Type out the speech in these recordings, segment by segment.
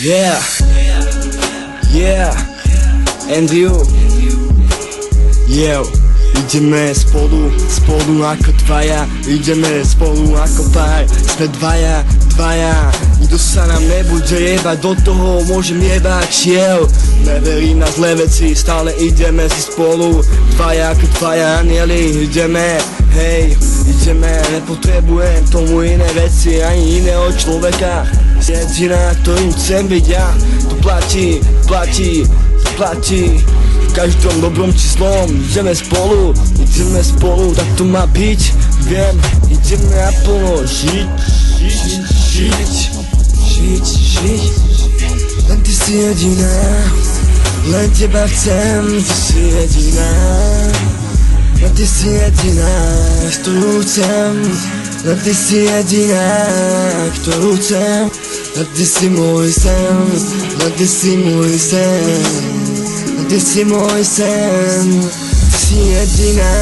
Yeah, yeah, Andrew. Yo, ideme spolu ako dvaja. Ideme spolu ako pár. Sme dvaja. Nikto sa nám nebude jebať, do toho môžem jebať. Yo, neverím na zlé veci, stále ideme si spolu. Dvaja ako dvaja anieli, ideme. Hej, ideme, nepotrebujem tomu iné veci, ani iného človeka. Jediná, ktorým chcem byť ja. To platí v každom dobrom či zlom. Ideme spolu, tak to má byť. Viem, ideme naplno žiť. Len ty si jediná, len teba chcem, ty si jediná. Len ty si jediná, ktorú chcem. Len ty si jediná, ktorú chcem. Len ty si môj sen, len ty si môj sen. Len ty si môj sen, ty si jediná.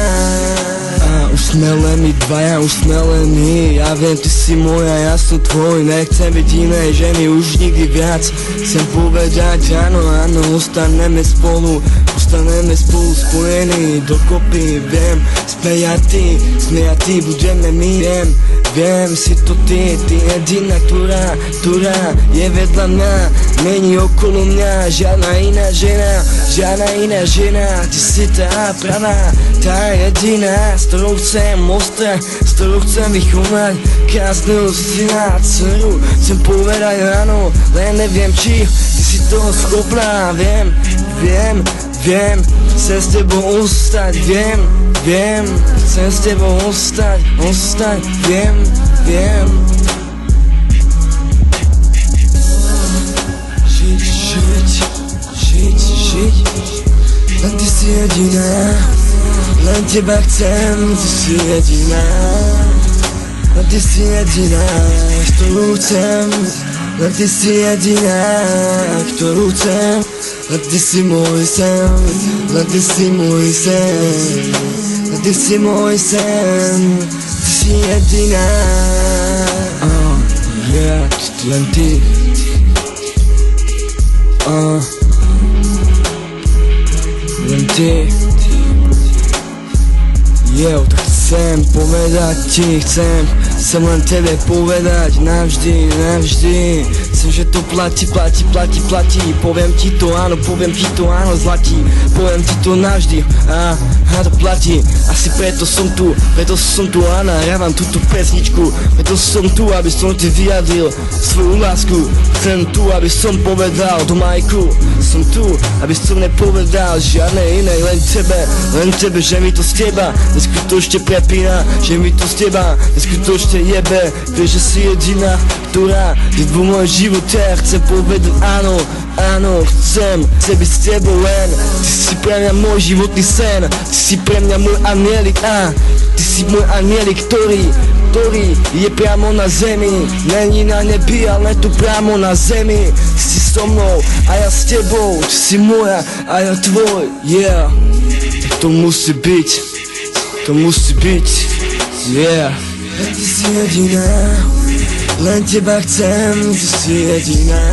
Už sme len my dvaja, už sme len my. Ja viem, ty si moja, ja som tvoj. Nechcem byť inej ženy už nikdy viac. Chcem povedať áno, ostaneme spolu spojení dokopy. Viem, smejatí budeme my. Viem, si to ty jediná, ktorá je vedľa mňa. Není okolo mňa žiadna iná žena. Ty si tá pravá, tá jediná, s ktorou chcem ostať, s ktorou chcem vychovať každého syna, dceru. Chcem povedať áno, len neviem či ty si toho schopná. Viem, chcem s tebou ostať, viem, chcem s tebou ostať, viem. Žiť, len ty si jediná, len teba chcem, ty si jediná. Len ty si jediná, ktorú chcem. Len ty si jediná, ktorú chcem. Len ty si môj sen, len ty si môj sen. Len ty si môj sen, ty si jediná. Yeah, len ty. Len ty. Yo, tak chcem povedať ti, chcem len tebe povedať navždy. Chcem, že to platí. Poviem ti to áno, zlatí. Poviem ti to navždy, a to platí. Asi preto som tu, a nahrávam túto pesničku. Preto som tu, aby som ti vyjadril svoju lásku. Chcem tu, aby som povedal do majku. Som tu, aby som nepovedal žiadne iné, len tebe, že mi to z teba neskutočne prepína, že mi to z teba neskutočne jebe. Vieš, že si jediná, ktorá je v môjom živote. Chcem povedať áno, chcem byť s tebou len. Ty si pre mňa môj životný sen, ty si pre mňa môj anielik, ty si môj anielik, ktorý je priamo na zemi. Není na nebi, ale tu priamo na zemi. Ty si so mnou a ja s tebou, ty si moja a ja tvoj, yeah. To musí byť, yeah. Len ty si jediná, len teba chcem, ty si jediná.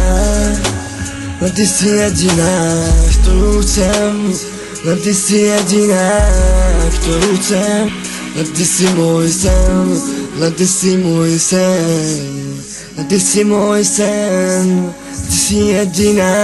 Len ty si jediná, ktorú chcem. Len ty si jediná, ktorú chcem. Len ty si môj sen, len ty si môj sen. Len ty si môj sen, ty si jediná.